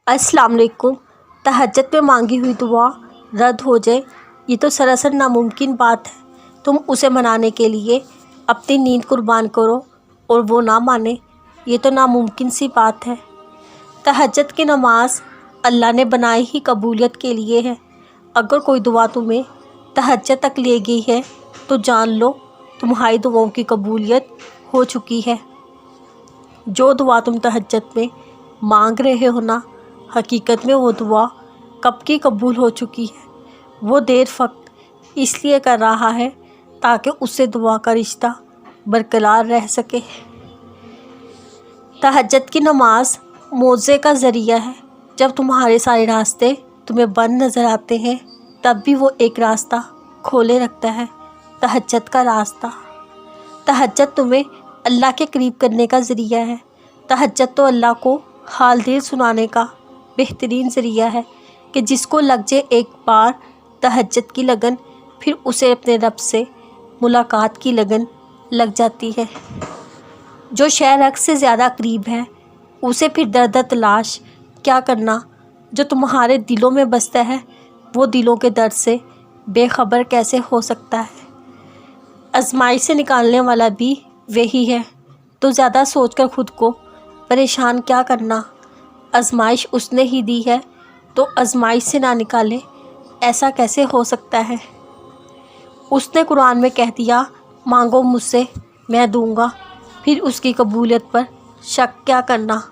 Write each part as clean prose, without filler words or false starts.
अस्सलाम वालेकुम। तहज्जुद में मांगी हुई दुआ रद्द हो जाए, ये तो सरासर नामुमकिन बात है। तुम उसे मनाने के लिए अपनी नींद कुर्बान करो और वो ना माने, ये तो नामुमकिन सी बात है। तहज्जुद की नमाज अल्लाह ने बनाई ही कबूलियत के लिए है। अगर कोई दुआ तुम्हें तहज्जुद तक ले गई है तो जान लो तुम्हारी दुआओं की कबूलियत हो चुकी है। जो दुआ तुम तहज्जुद में मांग रहे हो ना, हकीकत में वो दुआ कब की कबूल हो चुकी है। वो देर वक्त इसलिए कर रहा है ताकि उससे दुआ का रिश्ता बरकरार रह सके। तहज्जुद की नमाज मौज़े का ज़रिया है। जब तुम्हारे सारे रास्ते तुम्हें बंद नज़र आते हैं तब भी वो एक रास्ता खोले रखता है, तहज्जुद का रास्ता। तहज्जुद तुम्हें अल्लाह के करीब करने का ज़रिया है। तहज्जुद तो अल्लाह को हाल दिल सुनाने का बेहतरीन ज़रिया है कि जिसको लग जाए एक बार तहज्जुद की लगन, फिर उसे अपने रब से मुलाकात की लगन लग जाती है। जो शय रग से ज़्यादा करीब है उसे फिर दर्द तलाश क्या करना। जो तुम्हारे दिलों में बसता है वो दिलों के दर्द से बेखबर कैसे हो सकता है। आजमाइश से निकालने वाला भी वही है, तो ज़्यादा सोचकर ख़ुद को परेशान क्या करना। आजमाइश उसने ही दी है तो आजमाइश से ना निकाले, ऐसा कैसे हो सकता है। उसने कुरान में कह दिया मांगो मुझसे मैं दूंगा, फिर उसकी कबूलियत पर शक क्या करना।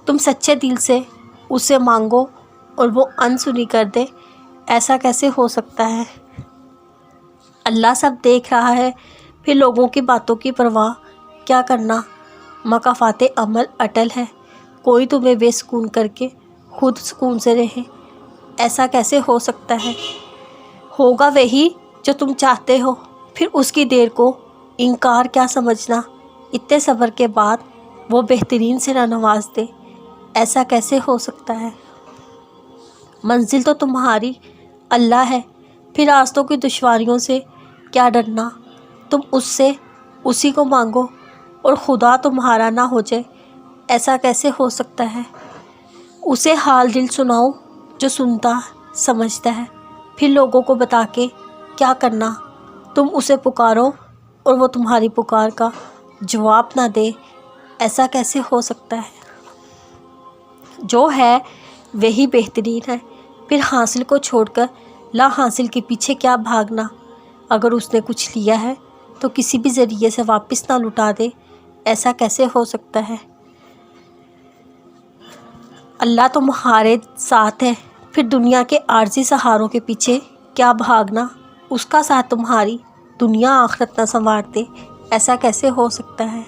तुम सच्चे दिल से उससे मांगो और वो अनसुनी कर दे, ऐसा कैसे हो सकता है। अल्लाह सब देख रहा है, फिर लोगों की बातों की परवाह क्या करना। मकाफ़ाते अमल अटल है, कोई तुम्हें बेसुकून करके खुद सुकून से रहे, ऐसा कैसे हो सकता है। होगा वही जो तुम चाहते हो, फिर उसकी देर को इनकार क्या समझना। इतने सब्र के बाद वो बेहतरीन से ना नवाज दे, ऐसा कैसे हो सकता है। मंजिल तो तुम्हारी अल्लाह है, फिर रास्तों की दुश्वारियों से क्या डरना। तुम उससे उसी को मांगो और खुदा तुम्हारा ना हो जाए, ऐसा कैसे हो सकता है। उसे हाल दिल सुनाओ जो सुनता समझता है, फिर लोगों को बता के क्या करना। तुम उसे पुकारो और वो तुम्हारी पुकार का जवाब ना दे, ऐसा कैसे हो सकता है। जो है वही बेहतरीन है, फिर हासिल को छोड़कर ला हासिल के पीछे क्या भागना। अगर उसने कुछ लिया है तो किसी भी ज़रिए से वापस ना लुटा दे, ऐसा कैसे हो सकता है। अल्लाह तुम्हारे साथ है, फिर दुनिया के आर्जी सहारों के पीछे क्या भागना। उसका साथ तुम्हारी दुनिया आखिरत ना संवार दे, ऐसा कैसे हो सकता है।